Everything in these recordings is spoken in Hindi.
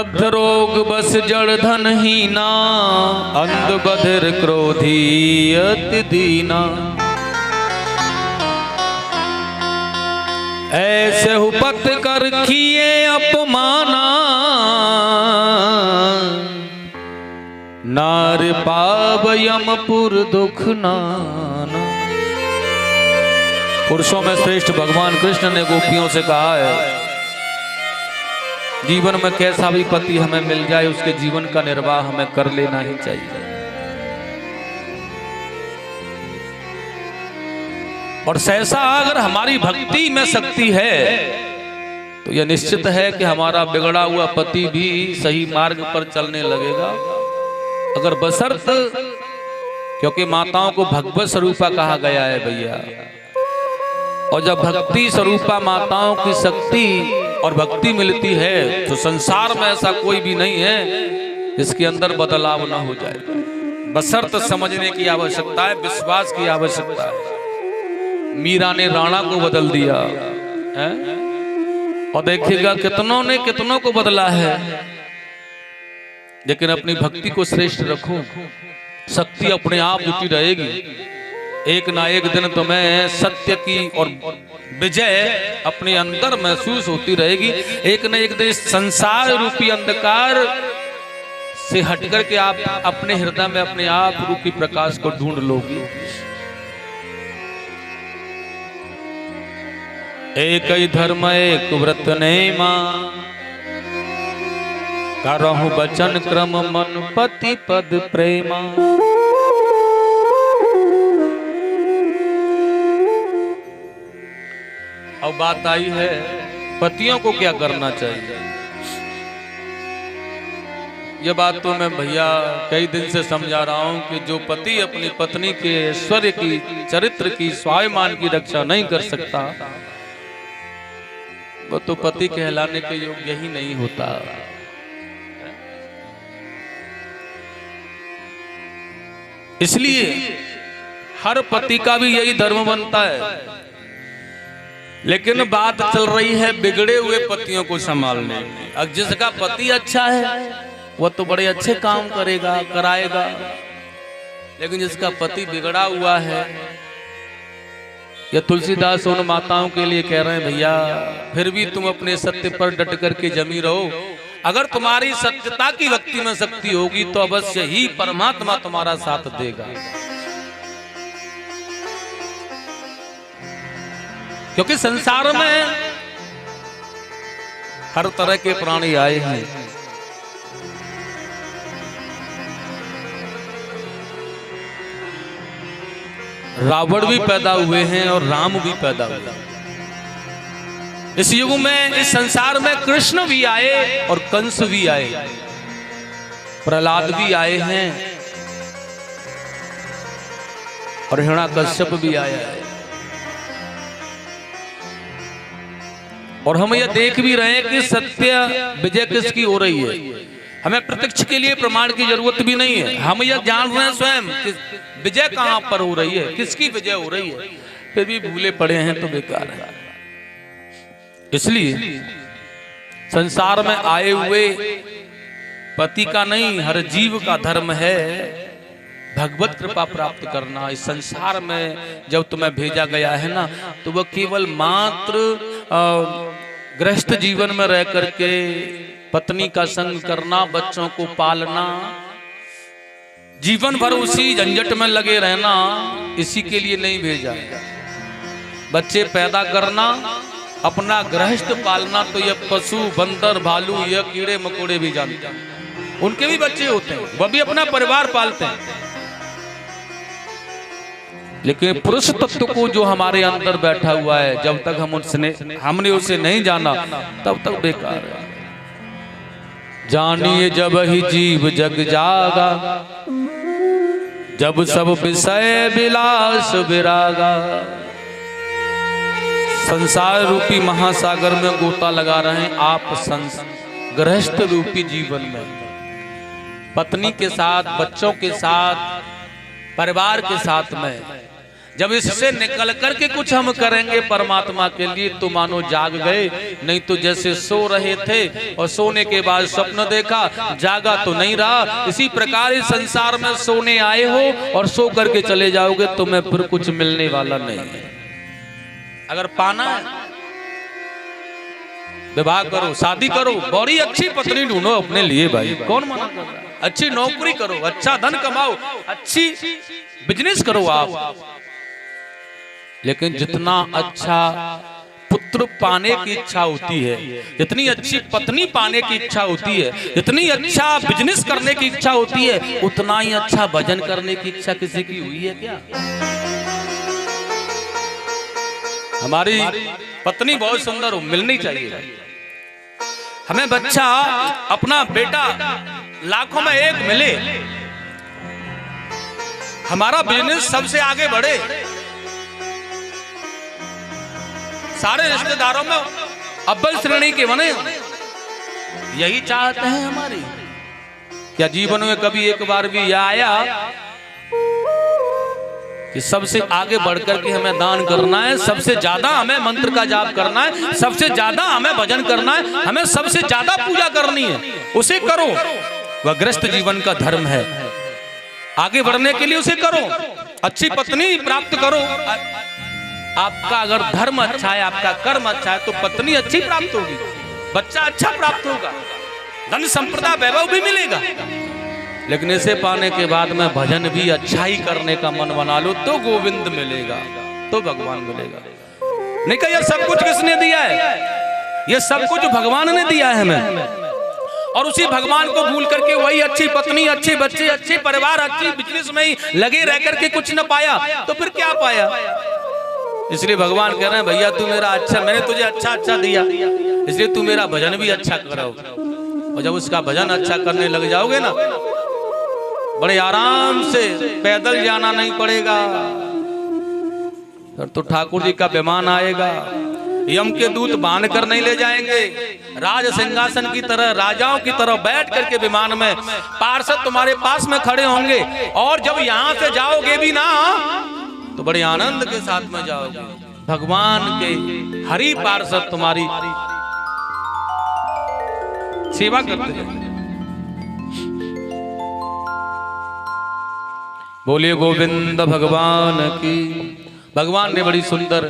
वृद्ध रोग बस जड़ धन हीना, अंध बधिर क्रोधी अति दीना। ऐसे हुपत कर किए अपमाना, नार पाव यमपुर दुख नाना। पुरुषों में श्रेष्ठ भगवान कृष्ण ने गोपियों से कहा है, जीवन में कैसा भी पति हमें मिल जाए, उसके जीवन का निर्वाह हमें कर लेना ही चाहिए। और सहसा अगर हमारी भक्ति में शक्ति है तो यह निश्चित है कि हमारा बिगड़ा हुआ पति भी सही मार्ग पर चलने लगेगा, अगर बशर्त, क्योंकि माताओं को भगवत स्वरूपा कहा गया है भैया। और जब भक्ति स्वरूपा माताओं की शक्ति और भक्ति मिलती है तो संसार में ऐसा कोई भी नहीं है जिसके अंदर बदलाव ना हो जाए। बशर्त समझने की आवश्यकता है, विश्वास की आवश्यकता है। मीरा ने राणा को बदल दिया है? और देखिएगा कितनों को बदला है, लेकिन अपनी भक्ति को श्रेष्ठ रखो, शक्ति अपने आप जुटी रहेगी। एक ना एक दिन तुम्हें सत्य की और विजय अपने अंदर महसूस होती रहेगी। एक न एक दिन संसार रूपी अंधकार से हटकर के आप अपने हृदय में अपने आप रूपी प्रकाश को ढूंढ लोगे। एक ही धर्म एक व्रत नेमा, करहु बचन क्रम मन पति पद प्रेमा। अब बात आई है पतियों को क्या करना चाहिए। यह बात तो मैं भैया कई दिन से समझा रहा हूं कि जो पति अपनी पत्नी के ऐश्वर्य की, चरित्र की, स्वाभिमान की रक्षा नहीं कर सकता वो तो पति कहलाने के योग्य ही नहीं होता। इसलिए हर पति का भी यही धर्म बनता है। लेकिन बात चल रही है बिगड़े हुए पतियों को संभालने की। अब जिसका पति अच्छा है वह तो बड़े अच्छे काम करेगा, कराएगा, लेकिन जिसका पति बिगड़ा हुआ है, ये तुलसीदास उन माताओं के लिए कह रहे हैं, भैया फिर भी तुम अपने सत्य पर डट करके जमी रहो। अगर तुम्हारी सत्यता की भक्ति में शक्ति होगी तो अवश्य ही परमात्मा तुम्हारा साथ देगा। क्योंकि संसार में हर तरह के प्राणी आए हैं। रावण भी पैदा हुए हैं और राम भी पैदा हुए। इस युग में, इस संसार में कृष्ण भी आए और कंस भी आए, प्रहलाद भी आए हैं और हिरण्याकश्यप भी आया है। और हम यह देख भी रहे हैं कि सत्य विजय किसकी हो रही है। हमें प्रत्यक्ष के लिए प्रमाण की जरूरत भी नहीं है, हम यह जान रहे हैं स्वयं कि विजय कहां पर हो रही है, किसकी विजय हो रही है, फिर भी भूले पड़े हैं तो बेकार है। इसलिए संसार में आए हुए पति का नहीं, हर जीव का धर्म है भगवत कृपा प्राप्त करना। इस संसार में जब तुम्हें भेजा गया है ना, तो वह केवल मात्र गृहस्थ जीवन में रह करके पत्नी का संग करना, बच्चों को पालना, जीवन भर उसी झंझट में लगे रहना, इसी के लिए नहीं भेजा। बच्चे पैदा करना, अपना गृहस्थ पालना तो यह पशु, बंदर, भालू, यह कीड़े मकोड़े भी जानते हैं, उनके भी बच्चे होते हैं, वह भी अपना परिवार पालते हैं। लेकिन पुरुष तत्व को जो हमारे अंदर बैठा हुआ है, जब तक हमने उसे नहीं जाना तब तक बेकार है। जानिए जब ही जीव जग जागा, जब सब विषय विलास विरागा। संसार रूपी महासागर में गोता लगा रहे हैं आप गृहस्थ रूपी जीवन में, पत्नी के साथ, बच्चों के साथ, परिवार के साथ में। जब इससे निकल करके कुछ हम करेंगे परमात्मा के लिए तो मानो जाग गए, नहीं तो जैसे सो रहे थे और सोने के बाद स्वप्न देखा, जागा तो नहीं रहा। इसी प्रकार इस संसार में सोने आए हो और सो करके चले जाओगे, तुम्हें फिर कुछ मिलने वाला नहीं है। अगर पाना है विवाह करो, शादी करो, बड़ी अच्छी पत्नी ढूंढो अपने लिए भाई, कौन मना कर रहा है। अच्छी नौकरी करो, अच्छा धन कमाओ, अच्छी बिजनेस करो आप, लेकिन जितना अच्छा पुत्र पाने की इच्छा होती है, जितनी अच्छी पत्नी पाने की इच्छा होती है, जितनी अच्छा बिजनेस करने की इच्छा होती है, उतना ही अच्छा भजन करने की इच्छा किसी की हुई है क्या? हमारी पत्नी बहुत सुंदर हो, मिलनी चाहिए हमें। बच्चा अपना बेटा लाखों में एक मिले, हमारा बिजनेस सबसे आगे बढ़े, सारे रिश्तेदारों में अव्वल श्रेणी के बने, यही चाहते हैं हमारी। क्या जीवन में कभी एक बार भी यह आया कि सबसे आगे बढ़कर के हमें दान करना है, सबसे ज्यादा हमें मंत्र का जाप करना है, सबसे ज्यादा हमें भजन करना है, हमें सबसे ज्यादा पूजा करनी है, उसे करो। वह ग्रस्त जीवन का धर्म है, आगे बढ़ने के लिए उसे करो। अच्छी पत्नी प्राप्त करो, आपका अगर धर्म अच्छा है, आपका कर्म अच्छा है, तो पत्नी अच्छी प्राप्त होगी, बच्चा अच्छा प्राप्त होगा, धन संपदा वैभव भी मिलेगा। लेकिन इसे पाने के बाद में भजन भी अच्छा ही करने का मन बना लो तो गोविंद मिलेगा, तो भगवान मिलेगा। नहीं कहा यह सब कुछ किसने दिया है? ये सब कुछ भगवान ने दिया है हमें, और उसी भगवान को भूल करके वही अच्छी पत्नी, अच्छे बच्चे, अच्छे परिवार, अच्छी बिजनेस में ही लगे रह करके कुछ न पाया, तो फिर क्या पाया? इसलिए भगवान कह रहे हैं भैया तू मेरा अच्छा, मैंने तुझे अच्छा अच्छा दिया, इसलिए तू मेरा भजन भी अच्छा करो। और जब उसका भजन अच्छा करने लग जाओगे ना, बड़े आराम से पैदल जाना नहीं पड़ेगा, फिर तो ठाकुर जी का विमान आएगा, यम के दूत बांध कर नहीं ले जाएंगे, राज सिंहासन की तरह, राजाओं की तरह बैठ करके विमान में पार्षद तुम्हारे पास में खड़े होंगे। और जब यहाँ से जाओगे भी ना तो बड़े आनंद के साथ में जाओगे, भगवान के हरि पार्षद तुम्हारी सेवा करते हैं। बोलिए गोविंद भगवान की। भगवान ने बड़ी सुंदर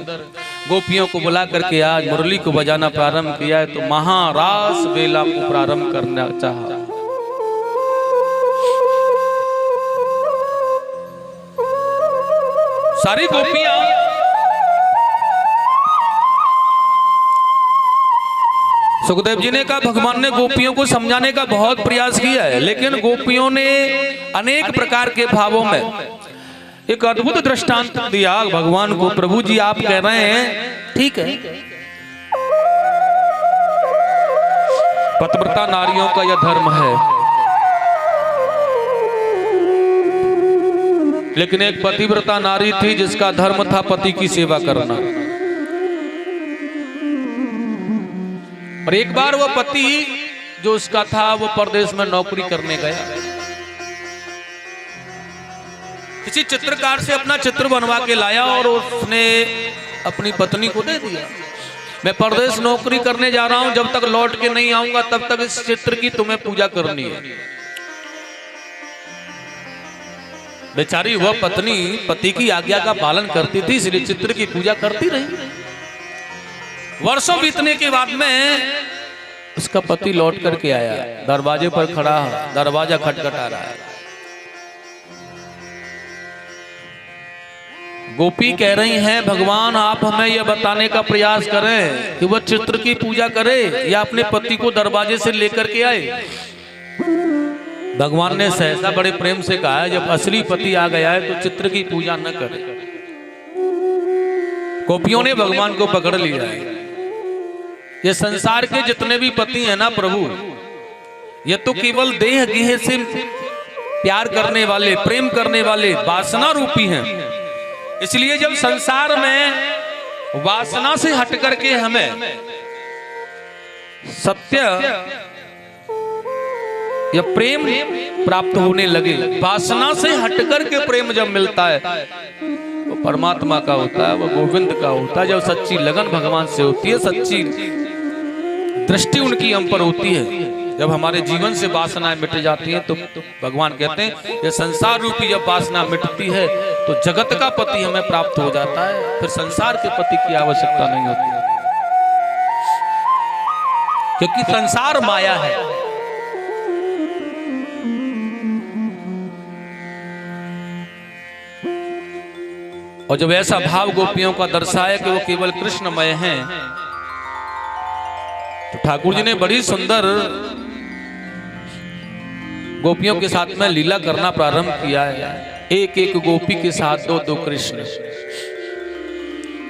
गोपियों को बुला करके आज मुरली को बजाना प्रारंभ किया है, तो महारास बेला को प्रारंभ करना चाहा। सारी गोपियां सुखदेव जी ने कहा, भगवान ने गोपियों को समझाने का बहुत प्रयास किया है, लेकिन गोपियों ने अनेक प्रकार के भावों में एक अद्भुत दृष्टांत दिया भगवान को। प्रभु जी आप कह रहे हैं ठीक है, पतिव्रता नारियों का यह धर्म है, लेकिन एक पतिव्रता नारी थी जिसका धर्म था पति की सेवा करना। और एक बार वो पति जो उसका था वो परदेश में नौकरी करने गया, किसी चित्रकार से अपना चित्र बनवा के लाया और उसने अपनी पत्नी को दे दिया, मैं परदेश नौकरी करने जा रहा हूं, जब तक लौट के नहीं आऊंगा तब तक इस चित्र की तुम्हें पूजा करनी है। बेचारी वह पत्नी पति की आज्ञा का पालन करती थी, इसलिए चित्र की पूजा करती रही। वर्षों बीतने के बाद में उसका पति लौट करके आया, दरवाजे पर खड़ा, दरवाजा खटखटा रहा है। गोपी कह रही हैं भगवान आप हमें यह बताने का प्रयास करें कि वह चित्र की पूजा करे या अपने पति को दरवाजे से लेकर के आए। भगवान ने सहसा बड़े प्रेम से कहा, जब असली पति आ गया है तो चित्र की पूजा न करे। गोपियों ने भगवान को पकड़ लिया है। ये संसार के जितने भी पति हैं ना प्रभु, ये तो केवल देह गेह से प्यार करने वाले, प्रेम करने वाले वासना रूपी हैं। इसलिए जब संसार में वासना से हट करके हमें सत्य या प्रेम प्राप्त होने लगे, वासना से हट करके प्रेम जब मिलता है वो परमात्मा का होता है, वो गोविंद का होता है। जब सच्ची लगन भगवान से होती है, सच्ची दृष्टि उनकी हम पर होती है, जब हमारे जीवन से वासनाएं मिट जाती हैं, तो भगवान कहते हैं ये संसार रूपी जब वासना मिटती है तो जगत का पति हमें प्राप्त हो जाता है, फिर संसार के पति की आवश्यकता नहीं होती, क्योंकि संसार माया है। और जब ऐसा भाव गोपियों का दर्शाया कि वो केवल कृष्णमय हैं, तो ठाकुर जी ने बड़ी सुंदर गोपियों के साथ में लीला करना प्रारंभ किया है। एक एक गोपी के साथ दो दो कृष्ण,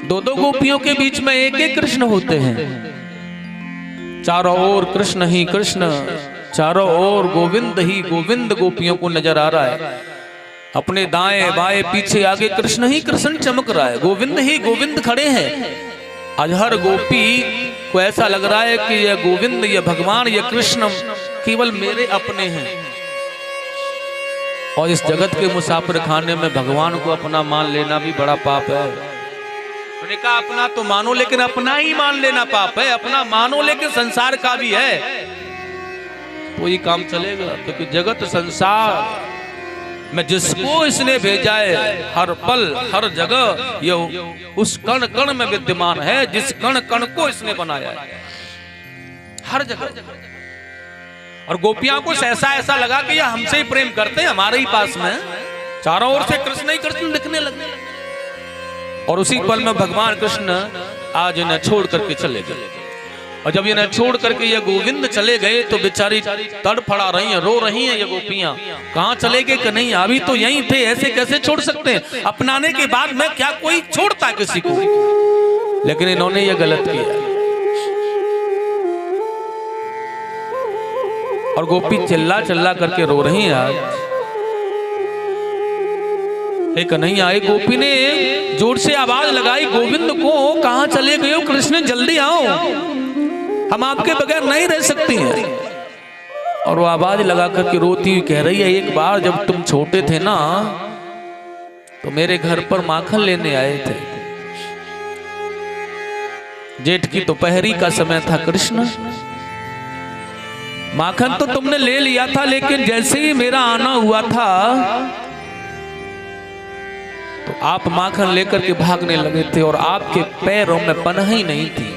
दो दो गोपियों के बीच में एक एक कृष्ण होते हैं। चारों ओर कृष्ण ही कृष्ण, चारों ओर गोविंद ही गोविंद गोपियों को नजर आ रहा है। अपने दाएं बाएं पीछे आगे कृष्ण ही कृष्ण चमक रहा है, गोविंद ही गोविंद खड़े हैं। आज हर गोपी को ऐसा लग रहा है कि यह गोविंद, यह भगवान, यह कृष्ण केवल मेरे अपने हैं। और इस जगत के मुसाफिर खाने में भगवान को अपना मान लेना भी बड़ा पाप है। मैंने कहा अपना तो मानो, लेकिन अपना ही मान लेना पाप है। अपना मानो लेकिन संसार का भी है, तो ये काम चलेगा। क्योंकि जगत संसार में जिसको इसने भेजा है, हर पल हर जगह ये उस कण कण में विद्यमान है, जिस कण कण को इसने बनाया है, हर जगह। और गोपियां को ऐसा लगा कि यह हमसे ही प्रेम करते हैं, हमारे ही पास में। चारों ओर से कृष्ण ही कृष्ण दिखने लगे। और उसी पल में भगवान कृष्ण आज इन्हें छोड़ करके चले गए। और जब इन्हें छोड़ करके ये गोविंद चले गए तो बेचारी तड़फड़ा रही हैं, रो रही हैं ये गोपियां। कहाँ चले गए कि नहीं, अभी तो यहीं थे, ऐसे कैसे छोड़ सकते हैं? अपनाने के बाद में क्या कोई छोड़ता किसी को? लेकिन इन्होंने ये गलत किया। और गोपी चिल्ला चिल्ला करके रो रही हैं आज। एक नहीं आई, गोपी ने जोर से आवाज लगाई, गोविंद को कहाँ चले गए हो कृष्ण, जल्दी आओ, हम आपके बगैर नहीं रह सकती हैं। और वो आवाज लगा करके रोती हुई कह रही है, एक बार जब तुम छोटे थे ना, तो मेरे घर पर माखन लेने आए थे। जेठ की दोपहरी का समय था कृष्ण, माखन तो तुमने ले लिया था, लेकिन जैसे ही मेरा आना हुआ था तो आप माखन लेकर के भागने लगे थे और आपके पैरों में पनाह ही नहीं थी।